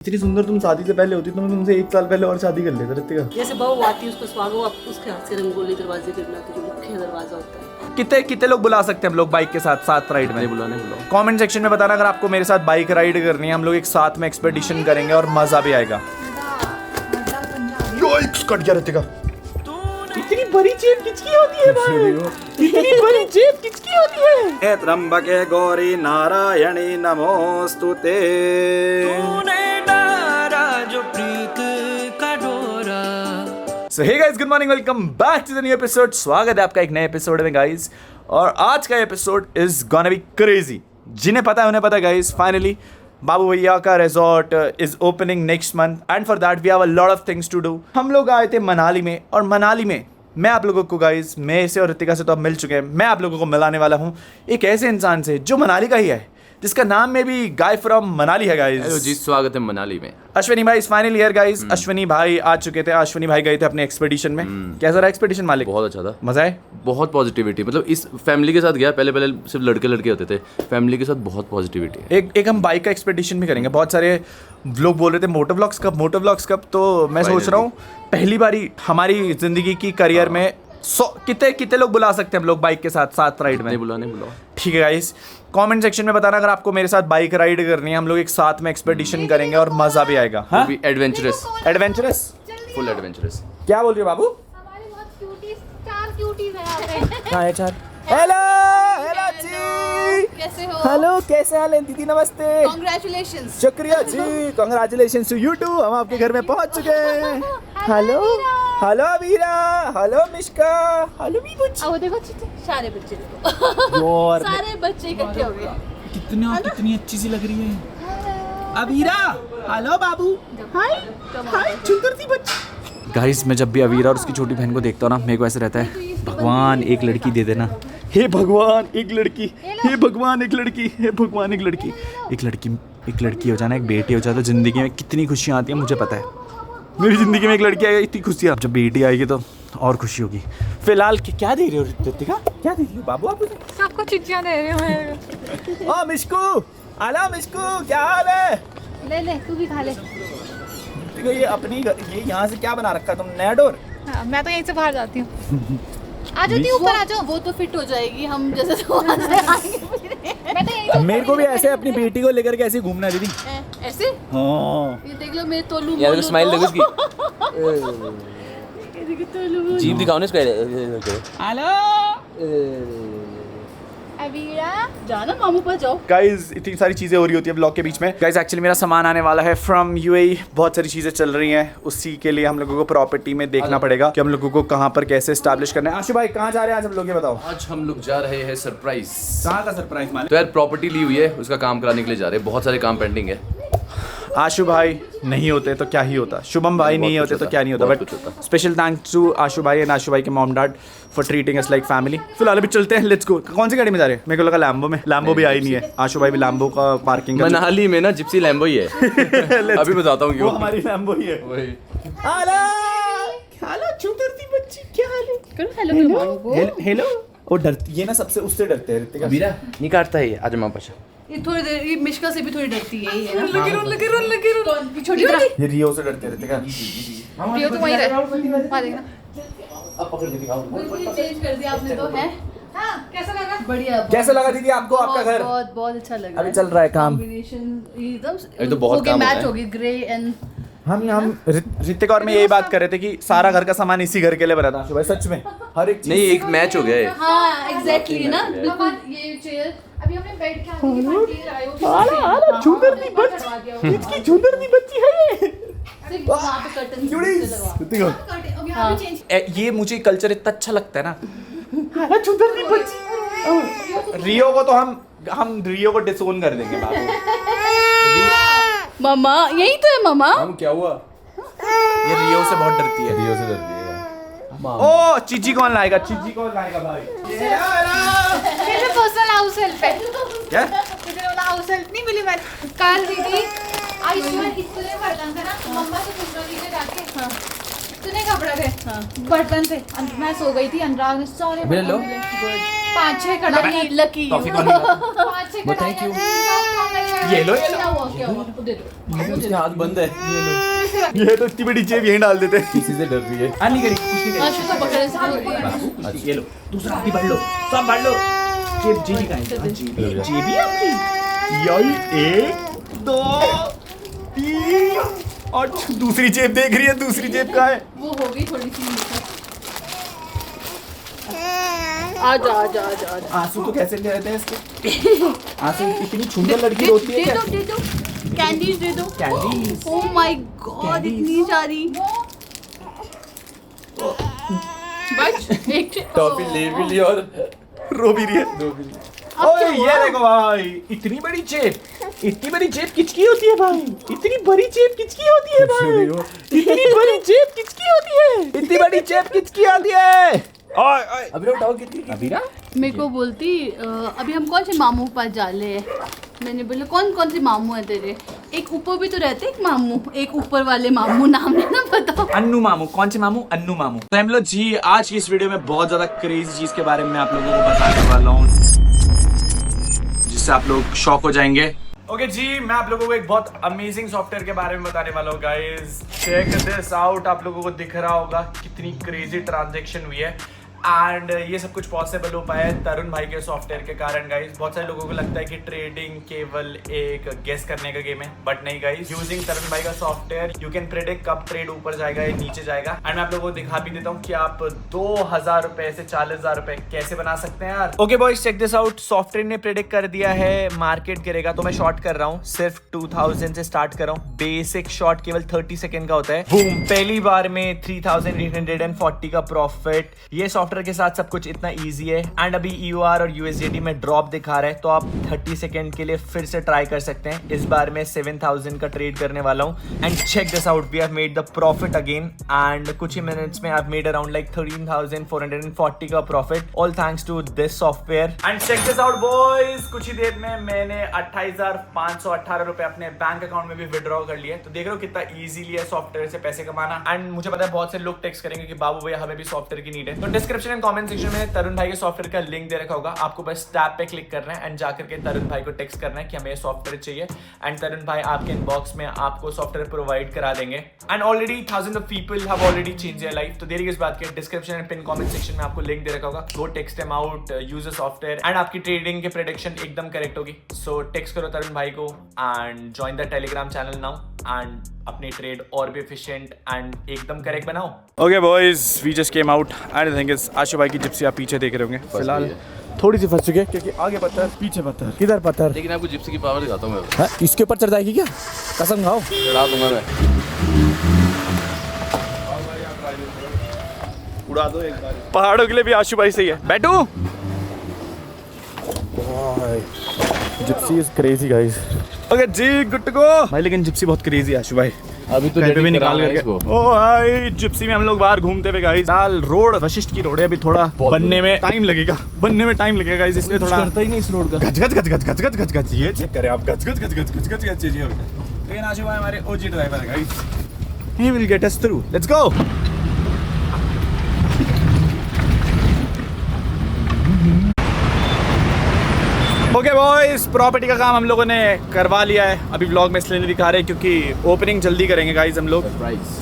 इतनी सुंदर तुम शादी से पहले होती तो मैं तुमसे 1 साल पहले और शादी कर लेता रहते का। जैसे बहू आती है उसको स्वागत आप उसके हाथ से रंगोली दरवाजे पे बनाते जो मुख्य दरवाजा होता है। कितने कितने लोग बुला सकते हैं हम लोग बाइक के साथ राइड में? बुलाने कमेंट सेक्शन में बताना अगर आपको मेरे साथ बाइक राइड करनी है। हम लोग एक साथ में एक्सपेडिशन करेंगे और मजा भी आएगा। कट गया रहते का। इतनी बड़ी जेब किसकी होती है भाई? इतनी बड़ी जेब किसकी होती है? हे त्र्यंबके गौरी नारायणी नमोस्तुते। So hey guys, good morning, welcome back to the new episode. स्वागत है आपका एक नए एपिसोड में गाइस। और आज का episode is gonna be crazy. जिन्हें पता है उन्हें पता है गाइस। फाइनली बाबू भैया का resort is opening next month and for that we have a lot of things to do. हम लोग आए थे मनाली में और मनाली में मैं आप लोगों को गाइस, मैं से और ऋतिका से तो अब मिल चुके हैं। मैं आप लोगों को मिलाने वाला हूँ एक ऐसे इंसान से जो मनाली का ही है, जिसका नाम में भी गाय फ्रॉम मनाली है गाइस। हेलो जी, स्वागत है मनाली में। अश्विनी भाई is finally here guys. Ashwini भाई आ चुके थे। अश्विनी भाई गए थे अपने एक्सपेडिशन में। कैसा रहा एक्सपेडिशन मालिक? बहुत अच्छा था, मजा है। बहुत पॉजिटिविटी, मतलब इस फैमिली के साथ गया। पहले सिर्फ लड़के होते थे, फैमिली के साथ बहुत पॉजिटिविटी है। एक हम बाइक का एक्सपेडिशन भी करेंगे। बहुत सारे लोग बोल रहे थे मोटो व्लॉग्स कब, तो मैं सोच रहा हूँ पहली बारी हमारी जिंदगी की करियर में कितने लोग बुला सकते हैं हम लोग बाइक के साथ राइड में? बुलाओ। ठीक है गाइस, कमेंट सेक्शन में बताना अगर आपको मेरे साथ बाइक राइड करनी है। हम लोग एक साथ में एक्सपेडिशन करेंगे और मजा भी आएगा। हाँ? Adventurous, full adventurous. क्या बोल रहे हो बाबू? हमारे बहुत चार क्यूटीज हैं यहाँ पे। कहाँ है चार? हेलो जी, कैसे हो? हेलो कैसे हाल है दीदी? नमस्ते, Congratulations। शुक्रिया जी, कांग्रेचुलेशन टू यू टू। हम आपके घर में पहुंच चुके हैं। हेलो हेलो वीरा, हेलो मिश्का, हेलो मीबुच। आओ देखो सारे बच्चे देखो। और सारे बच्चे इकट्ठे हो गए। कितनी अच्छी सी लग रही है अवीरा। हेलो बाबू। हाय हाय सुंदर सी बच्ची। गाइस, मैं जब भी अवीरा और उसकी छोटी बहन को देखता हूँ ना, मेरे को ऐसे रहता है भगवान एक लड़की दे देना। हे भगवान एक लड़की, हे भगवान एक लड़की, हे भगवान एक लड़की। एक लड़की हो जाना, एक बेटी हो जाए तो जिंदगी में कितनी खुशियाँ आती हैं मुझे पता है। मेरी जिंदगी में एक लड़की आएगी इतनी खुशियाँ, जब बेटी आएगी तो और खुशी होगी। फिलहाल क्या दे रहे हो ऋतिका? क्या दे रही हो बाबू? आप सबको चिट्ठियाँ दे रहे हो। ओ मिश्कू, आला मिश्कू, क्या हाल है? ले तू भी खा ले। देखो ये यहाँ से क्या बना रखा तुम? नया डोर? हाँ, मैं तो यहीं से बाहर जाती हूँ। आ जाती ऊपर आ जाओ। वो तो फिट हो जाएगी, हम जैसे तो वहाँ से आएंगे। मैं तो यहीं मेरे को भी ऐसे अपनी बेटी को लेकर के ऐसे घूमना है दीदी। ऐसे हाँ, ये देख लो मेरे तोलू यार स्माइल देखो इसकी। तोलू जीभ दिखाओ ना इसका। हेलो अबीरा जाना मामू पास जाओ। गाइज, इतनी सारी चीज़ें हो रही होती है ब्लॉग के बीच में। गाइज एक्चुअली मेरा सामान आने वाला है फ्रॉम यूएई। बहुत सारी चीज़ें चल रही हैं, उसी के लिए हम लोगों को प्रॉपर्टी में देखना पड़ेगा कि हम लोगों को कहाँ पर कैसे एस्टैब्लिश करना है। आशु भाई कहाँ जा रहे हैं आज हम लोग, ये बताओ। आज हम लोग जा रहे हैं सरप्राइज। कहाँ का सरप्राइज मालिक? तो यार प्रॉपर्टी ली हुई है, उसका काम कराने के लिए जा रहे हैं। बहुत सारे काम पेंडिंग है। आशु भाई नहीं होते तो क्या ही होता, शुभम भाई नहीं होते तो क्या नहीं होता। बट स्पेशल थैंक्स टू आशु भाई एंड आशु भाई के mom dad for treating us like family. फिलहाल अभी चलते हैं, लेट्स गो। कौन सी गाड़ी में जा रहे हैं? मेरे को लगा लैम्बो में। लैम्बो भी आई नहीं है। आशु भाई भी लैम्बो का पार्किंग मनाली में ना जिप्सी लैम्बो ही है। अभी बताता हूँ वो क्यों। हमारी लैम्बो ही है। वही। हेलो छुदरती बच्ची, क्या हाल है? करो हेलो हेलो। वो डरती ये ना, सबसे उससे डरते हैं ऋतिका। अबीरा नहीं काटता है ये। आज माँ पाशा ये थोड़ी देर ये मिश्का से भी थोड़ी डरती है ये ना। लगी छोटी तरह ये रियो से डरते हैं ऋतिका। रियो तो वहीं रहे। वहाँ देखना। चेंज कर दिया आपने तो है। हाँ, कैसा लगा? बढ़िया। कैसा लगा दीदी आपको आपका घर? बहुत अच्छा लगा। अभी चल रहा है काम। कॉम्बिनेशन अभी तो बहुत काम हो मैच रहा है। होगी ग्रे एंड हम ऋतिक और मैं यही बात कर रहे थे कि सारा घर का सामान इसी घर के लिए बना था आशु भाई, सच में हर एक चीज। नहीं, एक मैच हो गया है। हाँ एग्जैक्टली ना, बिल्कुल। ये चेयर अभी हमने बेड के आगे की पट्टी लगाई हुई आला छुदरती बच्ची, इसकी छुदरती बच्ची है ये। सिर्फ वहाँ पे कर्टन क्यूटीज। ऋतिक अब यहाँ भी चेंज। ये मुझे कल्चर इतना अच्छा लगता है ना। आला छुदरती बच्ची। रियो को तो हम रियो को डिसोन कर देंगे बाबू। मामा यही तो है मामा। हम क्या हुआ? ये रियो से बहुत डरती है। रियो से डरती है। ओ चीची कौन लाएगा? चीची कौन लाएगा भाई? मुझे पर्सनल हाउस हेल्प है। क्या? मुझे वाला हाउस हेल्प नहीं मिली। मैंने कल दीदी आई इसको लिए भरना था ना, मम्मा से पूछ रही थी जाके। हाँ तूने कपड़े थे बर्तन थे मैं सो गई थी अनुराग ने सारे अभी लो। 5-6 कढ़ाई लकी टॉफी कौन लेगा? 5-6 वो thank you। कढ़ाई ये लो, ये लो। क्या हुआ दे दो उसके हाथ बंद है। ये तो इतनी बड़ी जेब यहीं डाल देते हैं। किसी से डर रही है। नहीं करी, कुछ नहीं आशु तो पकड़े से होती है। ये लो, दूसरा हाथ भी भर लो, सब भर लो। जेबी का है। जेबी आपकी। यार 1 2 3 और दूसरी जेब देख रही है, दूसरी जेब कहाँ है? वो हो गई थोड़ी सी आजा आजा आजा आजा। आंसू तो कैसे ले रहते हैं इसके? आंसू इतनी सुंदर लड़की रोती है क्या? दे दो कैंडीज दे दो। कैंडीज। ओह माय गॉड इतनी सारी। बच एक टॉफी ले भी ली और रो भी रही है। ओए ये देखो भाई, इतनी बड़ी जेब किसकी होती है भाई? इतनी बड़ी जेब किसकी होती है भाई? इतनी बड़ी जेब किसकी होती है? इतनी बड़ी जेब किसकी होती है? ओए ओए अभी उठाओ कितनी अभी ना मेरे को बोलती अभी हम कौन से मामू के पास जा रहे हैं। मैंने बोला कौन कौन से मामू है तेरे? एक ऊपर भी तो रहते एक मामू, एक ऊपर वाले मामू नाम नहीं ना पता। अन्नू मामू। कौन से मामू? अन्नू मामू। तो हम लोग जी आज की इस वीडियो में बहुत ज्यादा क्रेजी चीज के बारे में आप लोगों को बताने वाला हूँ, जिससे आप लोग शॉक हो जाएंगे। ओके जी, मैं आप लोगों को एक बहुत अमेजिंग सॉफ्टवेयर के बारे में बताने वाला हूँ गाइस। Check this out. आप लोगों को दिख रहा होगा कितनी क्रेजी ट्रांजैक्शन हुई है एंड ये सब कुछ पॉसिबल हो पाया है तरुण भाई के सॉफ्टवेयर के कारण गाइस। बहुत सारे लोगों को लगता है कि ट्रेडिंग केवल एक गेस करने का गेम है, बट नहीं गाइस। यूजिंग तरुण भाई का सॉफ्टवेयर यू कैन प्रेडिक्ट कब ट्रेड ऊपर जाएगा या नीचे जाएगा। एंड मैं आप लोगों को दिखा भी देता हूँ कि आप 2000 रुपए से 40,000 रुपए कैसे बना सकते हैं यार। Okay boys, check this out. Software ने प्रेडिक्ट कर दिया है मार्केट गिरेगा, तो मैं शॉर्ट कर रहा हूँ। सिर्फ 2000 से स्टार्ट कर रहा हूँ। बेसिक शॉर्ट केवल 30 सेकंड का होता है। बूम, पहली बार में 3840 का प्रॉफिट। ये सॉफ्टवेयर के साथ सब कुछ इतना इजी है। एंड अभी EOR और USDT में ड्रॉप दिखा रहा है, तो आप 30 सेकंड के लिए फिर से ट्राई कर सकते हैं। इस बार मैं 7000 का ट्रेड करने वाला हूँ। And check this out, we have made the profit again. And कुछ ही मिनट्स में I have made around like 13,440 का profit, all thanks to this software. And check this out boys, कुछ ही देर में मैंने 28,518 रुपए अपने बैंक अकाउंट में भी विड्रॉ कर लिए। तो देख रहे हो कितना इजीली है सॉफ्टवेयर से पैसे कमाना। एंड मुझे पता है बहुत से लोग टेक्स्ट करेंगे कि बाबू भैया हमें भी सॉफ्टवेयर की नीड है। तो डिस्क्रिप्शन एंड कमेंट सेक्शन में तरुण भाई के सॉफ्टवेयर का लिंक दे रखा होगा। आपको बस टैब पे क्लिक करना है एंड जाकर के तरुण भाई को टेक्स्ट करना है कि हमें ये सॉफ्टवेयर चाहिए। एंड तरुण भाई आपके इनबॉक्स में आपको सॉफ्टवेयर प्रोवाइड करा देंगे। And already thousand of people have already change their life. तो देरी किस बात के, description and pin comment section में आपको लिंक दे रखा होगा। Go text them out, use the software and आपकी ट्रेडिंग के प्रेडिक्शन एकदम करेक्ट होगी। सो टेक्स्ट करो तरुण भाई को and join the Telegram channel now and अपनी ट्रेड और भी एफिशिएंट एंड एकदम करेक्ट बनाओ। Okay boys, we just came out and think is Ashu भाई की जिप्सी आप पीछे देख रहे होंगे। फिलहाल थोड़ी सी फंस चुके हैं क्योंकि आगे पत्थर पीछे पत्थर, किधर पत्थर। लेकिन आपको जिप्सी की पावर दिखाता हूँ मैं। इसके ऊपर चढ़ जाएगी क्या? कसम खाओ, चढ़ा दूंगा मैं। उड़ा दो एक बार। पहाड़ों के लिए भी आशु भाई सही है। बैठो। Gypsy is crazy guys. Okay जी, गुड टू गो भाई। लेकिन जिप्सी बहुत क्रेजी है आशु भाई। अभी तो कहीं पे भी ready निकाल कराना है करके। इसको। ओ भाई, जिप्सी में हम लोग बाहर घूमते हुए गाइस। दाल रोड वशिष्ठ की रोड है, अभी थोड़ा बनने में टाइम लगेगा। गाइस, इसलिए थोड़ा करता ही नहीं इस रोड का। गज गज गज गज गज गज गज गज ये चेक करें आप। गज गज गज गज गज गज गज चीजें होती हैं। लेकिन आशु भाई हमारे ओजी ड्राइवर है guys. He will get us through. Let's go. Okay boys, property का काम हम लोगों ने करवा लिया है। अभी व्लॉग में इसलिए नहीं दिखा रहे क्योंकि ओपनिंग जल्दी करेंगे गाइज हम लोग।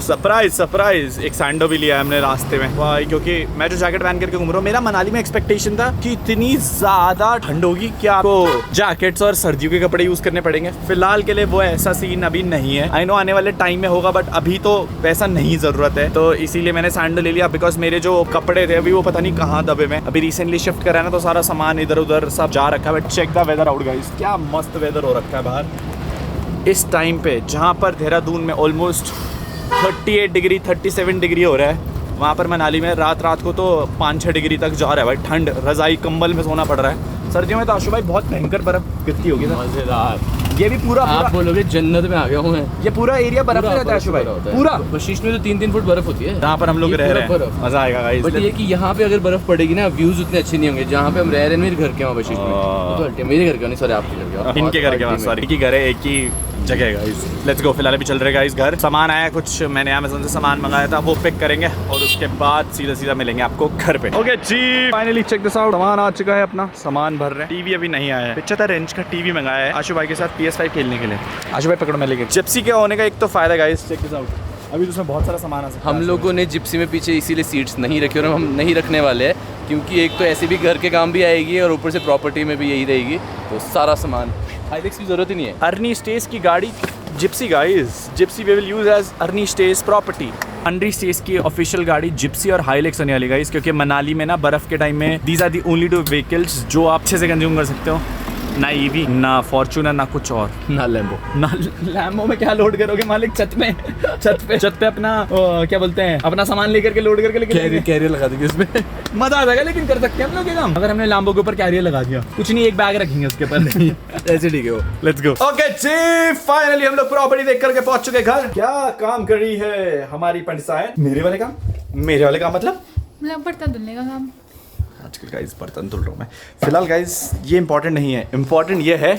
सरप्राइज एक सैंडो भी लिया है हमने रास्ते में भाई, क्योंकि मैं जो जैकेट पहन करके घूम रहा हूँ, मेरा मनाली में एक्सपेक्टेशन था कि इतनी ज्यादा ठंड होगी कि आपको जैकेट्स और सर्दियों के कपड़े यूज करने पड़ेंगे। फिलहाल के लिए वो ऐसा सीन अभी नहीं है। आई नो आने वाले टाइम में होगा, बट अभी तो वैसा नहीं जरूरत है। तो इसीलिए मैंने सैंडो ले लिया, बिकॉज मेरे जो कपड़े थे अभी वो पता नहीं कहाँ दबे में। अभी रिसेंटली शिफ्ट करा ना, तो सारा सामान इधर उधर सब जा रखा है। But check the weather out guys, क्या मस्त वेदर हो रखा है बाहर इस टाइम पे। जहाँ पर देहरादून में ऑलमोस्ट 38 डिग्री 37 डिग्री हो रहा है, वहाँ पर मनाली में रात को तो 5-6 डिग्री तक जा रहा है भाई। ठंड, रजाई कंबल में सोना पड़ रहा है। सर्दियों में तो आशु भाई बहुत भयंकर बर्फ गिरती होगी। मजेदार। ये भी पूरा आप बोलोगे जन्नत में आ गया हूँ मैं। ये पूरा एरिया बर्फ में रहता है आशु भाई, पूरा। वशिष्ठ में तो 3-3 फुट बर्फ होती है, जहाँ पर हम लोग रह रहे हैं। मजा आएगा गाइस। बट ये कि यहाँ पे अगर बर्फ पड़ेगी ना, व्यूज उतने अच्छे नहीं होंगे। जहाँ पे हम रह रहे हैं, मेरे घर के वहाँ वशिष्ठ में, तो मेरे घर के नहीं, सॉरी आपके घर के, इनके घर के वहाँ, सॉरी, एक ही घर है, एक ही जगह है गाइस। Let's go. फिलहाल अभी चल रहे गाइस घर। सामान आया कुछ, मैंने अमेज़न से सामान मंगाया था, वो पिक करेंगे और उसके बाद सीधा सीधा मिलेंगे आपको घर पे। ओके जी, फाइनली चेक दिस आउट। सामान आ चुका है अपना, सामान भर रहे हैं। टीवी अभी नहीं आया है। 75 इंच का टीवी मंगाया है आशु भाई के साथ PS5 खेलने के लिए। आशु भाई पकड़ो, मैं लेके। जिप्सी के होने का एक तो फायदा गाइस, चेक दिस आउट, अभी तो उसमें बहुत सारा सामान आ सकता है। हम लोगों ने जिप्सी में पीछे इसीलिए सीट्स नहीं रखी और हम नहीं रखने वाले हैं, क्योंकि एक तो ऐसे भी घर के काम भी आएगी और ऊपर से प्रॉपर्टी में भी यही रहेगी, तो सारा सामान हाइलेक्स की जरूरत ही नहीं है। अर्नी स्टेस की गाड़ी Gypsy guys, Gypsy we will use as अर्नी स्टेस प्रॉपर्टी। अर्नी स्टेस की ऑफिशियल गाड़ी जिप्सी और हाइलेक्स होने वाली गाइस, क्योंकि मनाली में ना बर्फ के टाइम में these are the only 2 vehicles जो आप अच्छे से कंज्यूम कर सकते हो। ना ईवी, ना फॉर्च्यूनर, ना कुछ और, ना लैम्बो। ना लैम्बो में क्या लोड करोगे मालिक? छत पे अपना क्या बोलते हैं, अपना सामान लेकर के लोड करके लेके कैरियर लगा देंगे उसमें। मजा आ जाएगा। लेकिन कर सकते हैं हम लोग ये काम। अगर हमने लैम्बो के ऊपर कैरियर लगा दिया, कुछ नहीं, एक बैग रखेंगे उसके ऊपर। ऐसे ठीक है वो। Let's go. ओके जी, फाइनली हम लोग प्रॉपर्टी देख करके पहुंच चुके घर। क्या काम कर रही है हमारी पंडिताएं? मेरे वाले काम मतलब बर्तन धुलने का काम। आजकल गाइस बर्तन धुल रहा हूँ मैं। फिलहाल गाइस ये इंपॉर्टेंट नहीं है, इंपॉर्टेंट ये है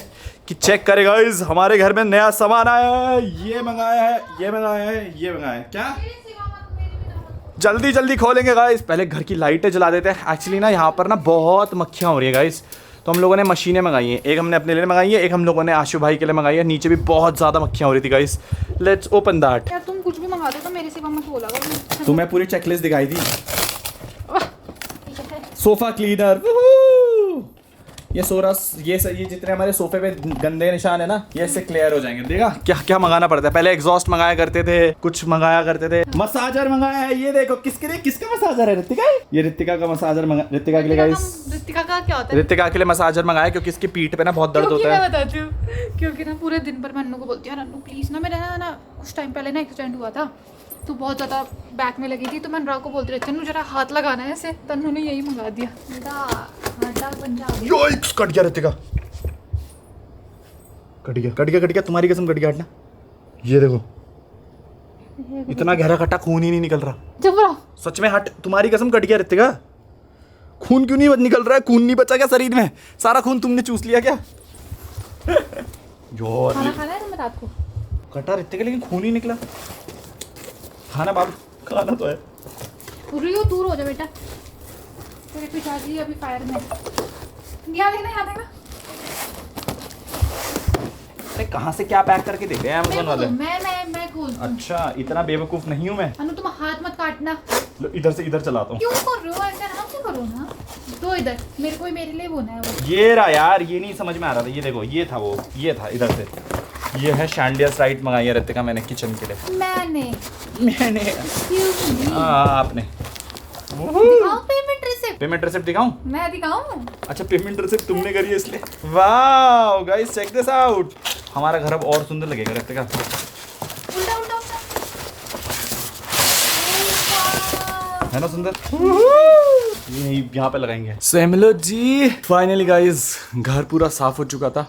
कि चेक करे गाइस, हमारे घर में नया सामान आया है। ये मंगाया है, ये मंगाया है, ये मंगाया है। क्या जल्दी जल्दी खोलेंगे गाइस। पहले घर की लाइटें जला देते हैं। एक्चुअली ना यहाँ पर ना बहुत मक्खियाँ हो रही है गाइस, तो हम लोगों ने मशीनें मंगाई हैं। एक हमने अपने लिए मंगाई है, एक हम लोगों ने आशु भाई के लिए मंगाई है। नीचे भी बहुत ज़्यादा मक्खियाँ हो रही थी गाइस। Let's open that. यार तुम कुछ भी मंगा दो तो मेरे सिवा मत बोला करो। तुम्हें पूरी चेकलिस्ट दिखाई थी। सोफा क्लीनर, ये जितने हमारे सोफे पे गंदे निशान है ना, ये इससे क्लियर हो जाएंगे। देखा क्या क्या मंगाना पड़ता है। पहले एग्जॉस्ट मंगाया करते थे, कुछ मंगाया करते थे। मसाजर मंगाया है, ये देखो किसके लिए, किसका मसाजर है? ऋतिका। ये ऋतिका का मसाजर ऋतिका के लिए गाइस। ऋतिका का क्या होता है? ऋतिका के लिए मसाजर मंगाया क्योंकि इसकी पीठ पे ना बहुत दर्द होता है। मैं बताती हूँ, क्योंकि ना पूरे दिन पर मैं अन्नू को बोलती हूँ, अन्नू प्लीज ना, मेरा ना कुछ टाइम पहले ना एक्सीडेंट हुआ था, तो बहुत ज़्यादा बैक में लगी थी, तो मैं अनुराग को बोलती रहती हूँ जरा हाथ लगाना है ऐसे, तो अन्नू ने यही मंगा दिया। योइक्स, कट गया ऋतिका, कट गया तुम्हारी कसम, कट गया। हटना, ये देखो इतना गहरा कटा, खून ही नहीं निकल रहा। चुप रहो। सच में हट, तुम्हारी कसम कट गया ऋतिका। खून क्यों नहीं निकल रहा है? खून नहीं बचा क्या शरीर में? सारा खून तुमने चूस लिया क्या? खाना खाना है तुम्हें रात को? कटा ऋतिका, लेकिन खून ही निकला। खाना बाबू, खाना तो है। रियो दूर हो जा बेटा, तेरे पिताजी अभी फायर में। यहाँ देखना। अरे कहाँ से क्या पैक करके देते हैं अमेज़न वाले? मैं खोल। अच्छा, इतना बेवकूफ नहीं हूँ मैं। अनु तुम हाथ मत काटना। लो, इधर से इधर चलाता हूँ। क्यों कर रहे हो ऐसा? आराम से करो ना। दो इधर, मेरे लिए होना है वो। ये रहा यार, ये नहीं समझ में आ रहा था। ये देखो, ये था वो, ये था इधर से। ये है शैंडियर्स राइट मंगाई है ऋतिका मैंने किचन के लिए। मैंने आपने पेमेंट रिसिप्ट दिखाऊं? मैं दिखाऊं? अच्छा, पेमेंट रिसिप्ट तुमने करी है इसलिए। Wow guys, check this out. हमारा घर अब और सुंदर लगेगा ऋतिका। उल्टा है ना सुंदर? ये यहाँ पे लगाएंगे। सेमलो जी, फाइनली गाइस घर पूरा साफ हो चुका था।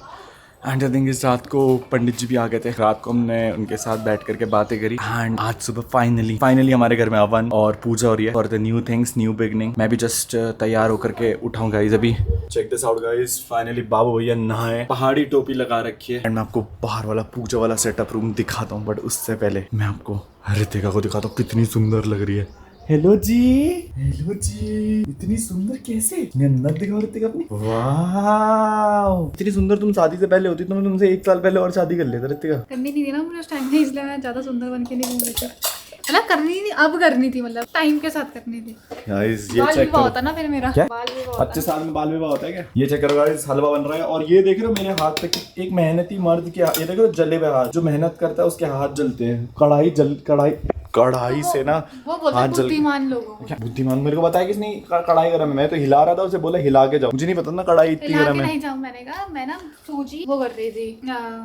एंड आई थिंक इस रात को पंडित जी भी आ गए थे। रात को हमने उनके साथ बैठ करके बातें करी। एंड आज सुबह फाइनली हमारे घर में हवन और पूजा हो रही है for the new things, new beginning. मैं भी जस्ट तैयार होकर के उठाऊं गाइस अभी। Check this out guys, finally बाबू भैया नहाए, पहाड़ी टोपी लगा रखी है। एंड मैं आपको बाहर वाला पूजा वाला सेटअप रूम दिखाता हूँ, बट उससे पहले मैं आपको ऋतिका को दिखाता हूँ, कितनी सुंदर लग रही है। हेलो जी, इतनी सुंदर कैसे? नन्नत दिखाओ ऋतिका अपनी। वाह, इतनी सुंदर तुम शादी से पहले होती तो मैं तुमसे 1 साल पहले और शादी कर लेता ऋतिका। करनी नहीं थी ना मुझे उस टाइम में, इसलिए मैं ज्यादा सुंदर बन के नहीं घूम रही थी। मतलब करनी नहीं, अब करनी थी, मतलब टाइम के साथ करनी थी। गाइस ये बाल चेक विवाह करो। होता ना फिर मेरा। क्या? बाल विवाह होता। 25 साल में बाल विवाह होता है क्या? ये चेक करो गाइस, हलवा बन रहा है। और ये देख रहे हो मेरे हाथ पे, एक मेहनती मर्द के ये देखो जले हुए हाथ, जो मेहनत करता है उसके हाथ जलते हैं। कढ़ाई से ना वो बोलते हैं बुद्धिमान लोगों को। क्या बुद्धिमान? मेरे को बताया किसने कढ़ाई गरम है? मैं तो हिला रहा था, उसे बोला हिला के जाओ। मुझे नहीं पता ना कढ़ाई इतनी गरम है। नहीं जाऊँ, मैंने कहा मैं ना सूजी वो कर रही थी,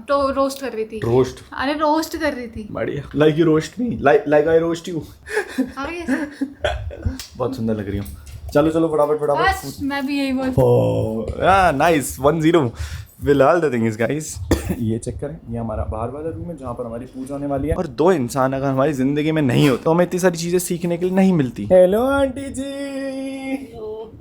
तो रोस्ट कर रही थी। रोस्ट? अरे रोस्ट कर रही थी। बढ़िया, like you roast me, like I roast you. आगे बहुत सुंदर लग रही हूँ। चलो फटाफट। बस मैं भी यही बोल। नाइस 1-0। फिलहाल द थिंग इज गाइस, ये चेक करें, ये हमारा बाहर वाला रूम है जहाँ पर हमारी पूजा होने वाली है। और 2 इंसान अगर हमारी जिंदगी में नहीं होते तो हमें इतनी सारी चीजें सीखने के लिए नहीं मिलती। हेलो आंटी जी,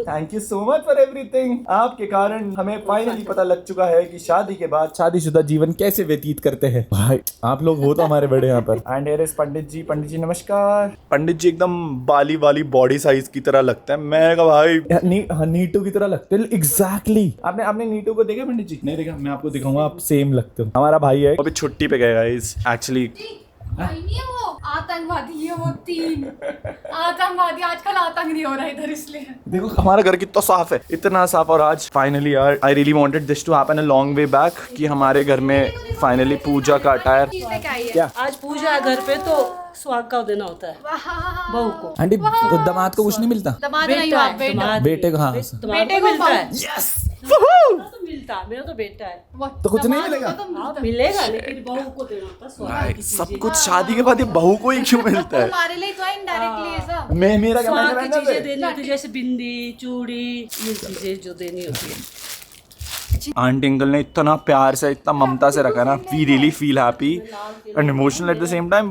thank you so much for everything. आपके कारण हमें फाइनली पता लग चुका है कि शादी के बाद शादीशुदा जीवन कैसे व्यतीत करते हैं। भाई आप लोग हो तो हमारे बड़े यहाँ पर। एंड हियर इज पंडित जी। पंडित जी नमस्कार। पंडित जी एकदम बाली वाली बॉडी साइज की तरह लगता है। मैं कहा भाई नीटू की तरह लगते हैं एग्जैक्टली। आपने नीटू को देखा पंडित जी? नहीं देखा, मैं आपको दिखाऊंगा, आप सेम लगते हो। हमारा भाई है, अभी छुट्टी पे गया गाइस एक्चुअली। नहीं है वो आतंकवादी है, वो 3 आतंकवादी। आजकल आतंक नहीं हो रहा इधर, इसलिए। देखो हमारा घर कितना साफ है, इतना साफ। और आज फाइनली यार I really wanted this to happen a long way back कि हमारे घर में फाइनली पूजा का अटायर। क्या आज पूजा घर पे तो सुहाग का दिन होता है बहू को। आंटी तो दामाद को कुछ नहीं मिलता? दामाद नहीं हुआ, बेटा। बेटे को? हाँ बेटे को मिलता है। यस तो मिलता है, मेरा तो बेटा है। तो कुछ नहीं मिलेगा? हाँ मिलेगा, लेकिन बहू को देना होता है सुहाग की सब चीजें। कुछ शादी के बाद ये बहू को ही क्यों मिलता है? हमारे लिए तो इनडायरेक्टली ऐसा। मैं मेरा क्या सुहाग की मैंने चीजें देनी होती है, जैसे बिंदी, चूड़ी, ये चीजें जो देनी होती है। आंटी अंकल ने इतना प्यार से, इतना ममता से रखा ना, we really feel happy and emotional at the same time.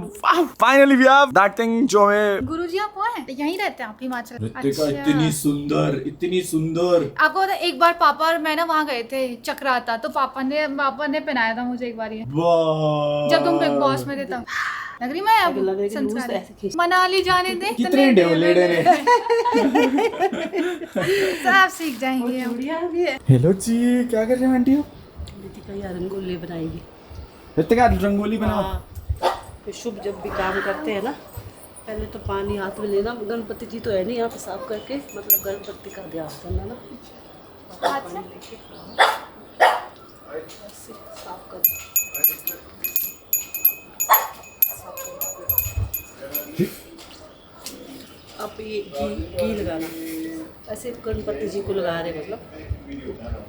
Finally we have that thing जो है। गुरुजी आप कहाँ हैं? यहीं रहते हैं आप, हिमाचल? इतनी सुंदर, इतनी सुंदर। आपको पता है, एक बार पापा और मैं ना वहाँ गए थे चक्राता, तो पापा ने पहनाया था मुझे एक बार ये, जब तुम बिग बॉस में थे तब। लग रही मैं अब लग रही कि संस्कार लूज ऐसे खींच- मनाली जाने दे। कितने डेवलेडे ने। सब सीख जाएंगे हम। हेलो जी, क्या कर रहे हैं आंटी? रितिका यार रंगोली बनाएगी। रितिका रंगोली बनाओ। हाँ, फिर शुभ जब भी काम करते हैं ना, पहले तो पानी हाथ में लेना। गणपति जी तो है नहीं यहाँ पे, साफ करके मतलब गणपति का ध्यान करना ना, पानी लेके ऐसे साफ करना। अब ये घी लगाना, ऐसे गणपति जी को लगा रहे, मतलब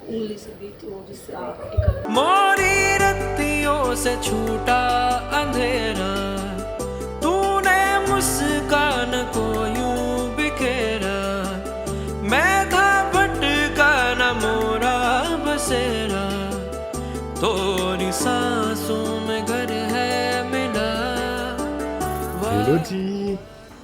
उंगली से बीच वो, जिससे आप मोरी रत्तियों से छूटा अंधेरा, तूने मुस्कान को यूं बिखेरा, मैं था भटका न मोरा बसेरा, तोरी सांसों में घर है मिला। हेलो जी,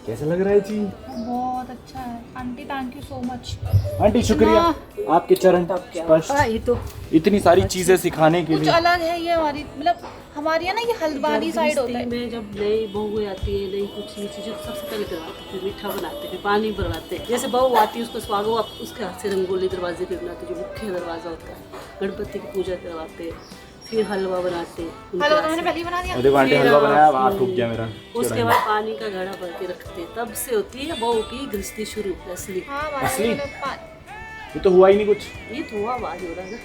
कैसा लग रहा है जी? बहुत अच्छा है aunty, thank you so much. Aunty शुक्रिया, आपके चरण स्पर्श, ये तो इतनी सारी चीजें सिखाने के कुछ लिए। अलग है ये हमारी, मतलब हमारी है ना, ये हल्द्वानी साइड होता है। में जब नई बहू आती है, नई कुछ नई चीज़ें सबसे पहले करवाते हैं, फिर मीठा बनाते हैं, फिर पानी भरवाते हैं। जैसे बहू आती है उसको स्वागत, आप उसके हाथ से रंगोली दरवाजे पे बनाते हैं, जो मुख्य दरवाजा होता है। गणपति की पूजा करवाते हैं, फिर हलवा बनाते हैं। हलवा तो मैंने पहले ही बना दिया। अरे आंटी हलवा बनाया, अब हाथ टूट गया मेरा। उसके बाद पानी का घड़ा भर के रखते हैं, तब से होती है बहू की गृहस्थी शुरू असली। हाँ, हमारे असली? ये लोग ये तो हुआ ही नहीं कुछ। ये धुआं आवाज हो रहा है ना।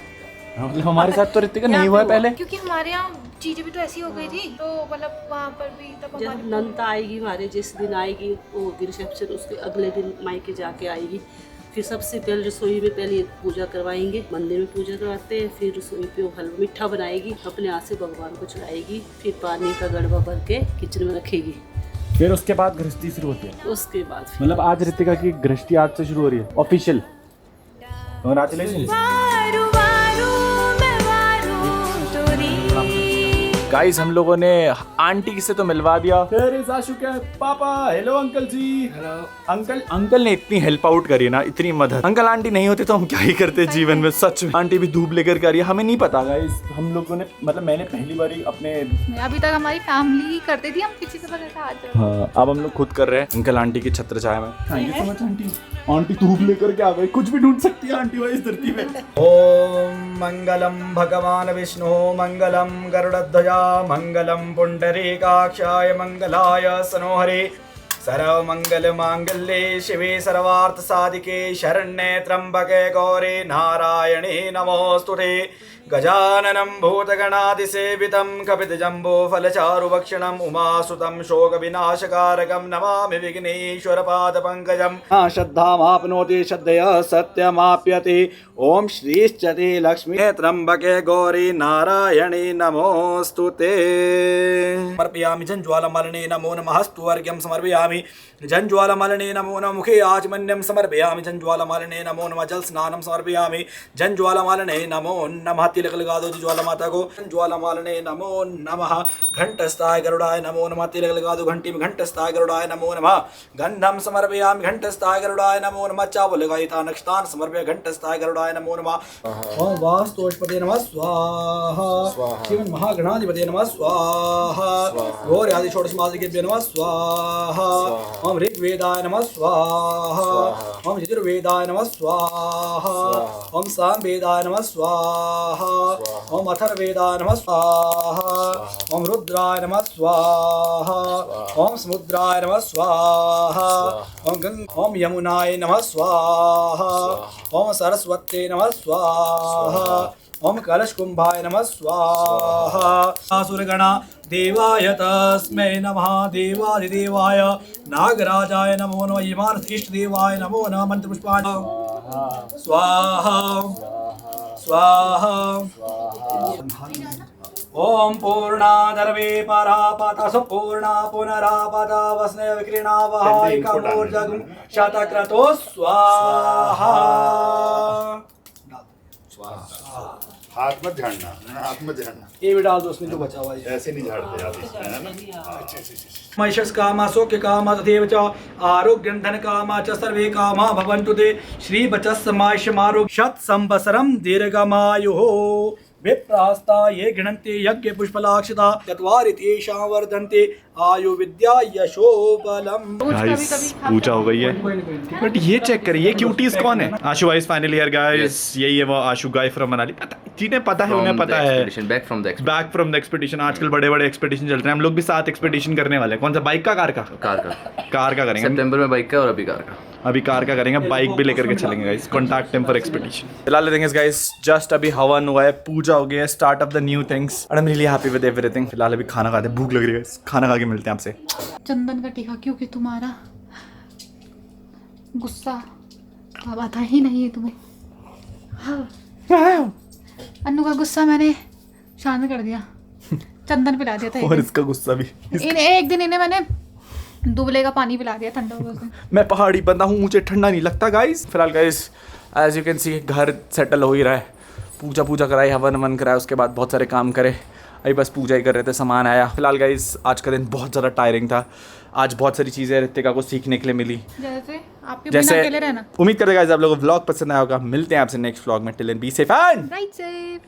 हाँ, मतलब हमारे साथ तो रितिका नहीं हुआ है पहले। क्योंकि हमारे यहाँ चीजें भी तो ऐसी हो गई थी, तो मतलब वहाँ पर भी तब जब हमारे नंदा आएगी हमारे, जिस दिन आएगी वो रिसेप्शन, उसके अगले दिन मायके जाके आएगी। फिर सबसे पहले रसोई में पहले पूजा करवाएंगे, मंदिर में पूजा करवाते हैं, फिर रसोई पे वो हलवा मीठा बनाएगी, अपने हाथ से भगवान को चढ़ाएगी, फिर पानी का गड़बा भर के किचन में रखेगी। फिर उसके बाद गृहस्थी शुरू होती है। उसके बाद फिर मतलब आज रितिका की गृहस्थी आज से शुरू हो रही है ऑफिशियल। कांग्रेचुलेशन गाइस, हम लोगों ने आंटी से तो मिलवा दिया। आशु के पापा, हेलो अंकल जी। हेलो अंकल ने इतनी हेल्प आउट करी ना, इतनी मदद। अंकल आंटी नहीं होते तो हम क्या ही करते जीवन में, सच में। आंटी भी धूप लेकर के आ रही है, हमें नहीं पता गाइस। हम लोगों ने, मतलब मैंने पहली बार ही अपने, अभी तक हमारी फैमिली करती थी, हम किसी से पता था आज। हाँ, अब हम लोग खुद कर रहे हैं अंकल आंटी की छत्र छाया में। Thank you so much aunty. Aunty धूप लेकर के आ गई, कुछ भी ढूंढ सकती है आंटी भाई इस धरती में। ओम मंगलम भगवान विष्णु, मंगलम गरुड़ध्वजा, मंगलम पुंडरीकाक्षाय, मंगलाय सनोहरे, सर्व मंगल मांगल्ये शिवे सर्वार्थ साधिके, शरण्ये त्र्यंबके गौरी नारायणे नमोस्तुते। गजाननं भूतगणादिसेवितं कपितजम्बूफलचारुभक्षणम् उमासुतं शोकविनाशकारकं नमामि विघ्नेश्वरपादपङ्कजम्। श्रद्धामाप्नोति श्रद्धया सत्यमाप्यते। ओम श्रीश्चते लक्ष्मी त्र्यंबके गौरी नारायणे नमोस्तुते। समर्पयामि जञ्ज्वालमलिने नमो नमः, स्तुवर्ग्यं समर्पयामि जञ्ज्वालमलिने नमो नमः, मुखे आचमन्यं समर्पयामि जञ्ज्वालमलिने नमो नमः, जलस्नानं समर्पयामि जञ्ज्वालमलिने नमो नमः, तिलक लगा दो ज्वाला माता को। ज्वाला मालने नमो नमः। घंटस्थाय गरुड़ाय नमो नमः। तिलक लगा दो घंटी में। घंटस्थाय गरुड़ाय नमो नमः। गंधम समर्पयामि। घंटस्थाय गरुड़ाय नमो नमः। चावल लगायिता नक्षतान समर्पय। घंटस्थाय गरुड़ाय नमो नमः। ओम वास्तुष्पते नमः स्वाहा। शिवन महागणाधिपते नमः स्वाहा। गौर आदि षोडशमादिकेभ्यो नमः स्वाहा। ओम ऋग्वेदाय नमः स्वाहा। ओम यजुर्वेदाय नमः स्वाहा। ओम सामवेदाय नमः स्वाहा। ओम अथर्ववेदाय नमः स्वाहा। ओम रुद्राय नमः स्वाहा। ओम समुद्राय नमः स्वाहा। ओम यमुनाय नमः स्वाहा। ओम सरस्वत्यै नमः स्वाहा। ओम कलश कुंभाय नमः स्वाहा। असुरगणा देवाय तस्मै नमः। देवादिदेवाय नागराजाय नमो नमः। यमानस इष्ट देवाय नमो नमः। मंत्र पुष्पाणि स्वाहा स्वाहा। ओम पूर्णादर्वे परापत सुपूर्णा पुनरापदा वस्ने विक्रीणा वहायिकामूर्जगुं शतक्रतो स्वाहा। हाथ मत झाड़ना, हाथ मत झाड़ना, ये भी डाल दो उसमें जो बचा हुआ है। ऐसे नहीं झाड़ते है ना। महिषस् कामा सौख्य कामा तथैव च आरोग्यं धन कामा च सर्वे कामा भवन्तु ते। श्री वचस्समायुष्यमारोग्य शत संवत्सरं दीर्घमायुः। विप्रास्ता ये गृह्णन्ते यज्ञ पुष्पलाक्षिता चत्वारि तेषां वर्धन्ते आयु विद्या यशो बलम। गाइस पूजा हो गई है, बट ये चेक करिए क्यूटीज कौन है। आशु गाइस फाइनली हियर गाइस, यही है वो आशु गाय फ्रॉम मनाली। जिन्हें पता है उन्हें पता है। Back from the expedition. आजकल बड़े बड़े एक्सपेडिशन चल रहे हैं, हम लोग भी साथ एक्सपेडिशन करने वाले हैं। कौन सा, बाइक का कार का? कार का करेंगे सितंबर में बाइक का और अभी कार का। अभी कार का करेंगे, बाइक भी लेकर के चलेंगे guys. Contact him for expedition. फिलहाल थिंग इज गाइस, जस्ट अभी हवन हुआ है, पूजा हो गई है, start of the new things and I am really happy with everything. फिलहाल अभी खाना खाते हैं, भूख लग रही है गाइस, खाना खा के मिलते हैं आपसे। चंदन का टीका, क्योंकि तुम्हारा गुस्सा अब आता ही नहीं है तुम्हें। हाँ। अन्नू का गुस्सा मैंने शांत कर दिया, चंदन पिला दिया था। और इसका गुस्सा भी। एक दिन इन्हें मैंने दुबले का पानी पिला दिया ठंडा हो गया। मैं पहाड़ी बंदा हूँ, मुझे ठंडा नहीं लगता गाइस। फिलहाल guys as you can see घर सेटल हो ही रहा है। पूजा कराई, हवन वन कराया, उसके बाद बहुत सारे काम करे। अभी बस पूजा ही कर रहे थे, सामान आया। फिलहाल गाइस आज का दिन बहुत ज़्यादा टायरिंग था। आज बहुत सारी चीज़ें रितिका को सीखने के लिए मिली। जैसे अकेले रहना। उम्मीद करते गाइस आप लोगों को व्लॉग पसंद आया होगा। मिलते हैं आपसे नेक्स्ट व्लॉग में। Till then be safe and right safe.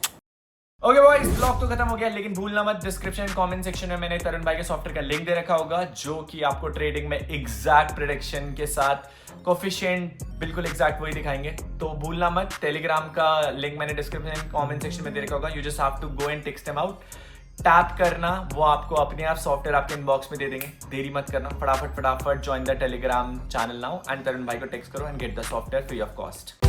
Okay boys, blog तो खत्म हो गया, लेकिन भूलना मत डिस्क्रिप्शन कमेंट सेक्शन में मैंने तरुण भाई के सॉफ्टवेयर का लिंक दे रखा होगा, जो कि आपको ट्रेडिंग में एग्जैक्ट प्रेडिक्शन के साथ कोफिशिएंट बिल्कुल एग्जैक्ट वही दिखाएंगे। तो भूलना मत। टेलीग्राम का लिंक मैंने डिस्क्रिप्शन कमेंट सेक्शन में दे रखा होगा। You just have to go and text them out. Tap करना, वो आपको अपने आप सॉफ्टवेयर आपके इनबॉक्स में दे देंगे। देरी मत करना, फटाफट join the Telegram channel now and Tarun भाई को टेक्स्ट करो and get the software free of cost.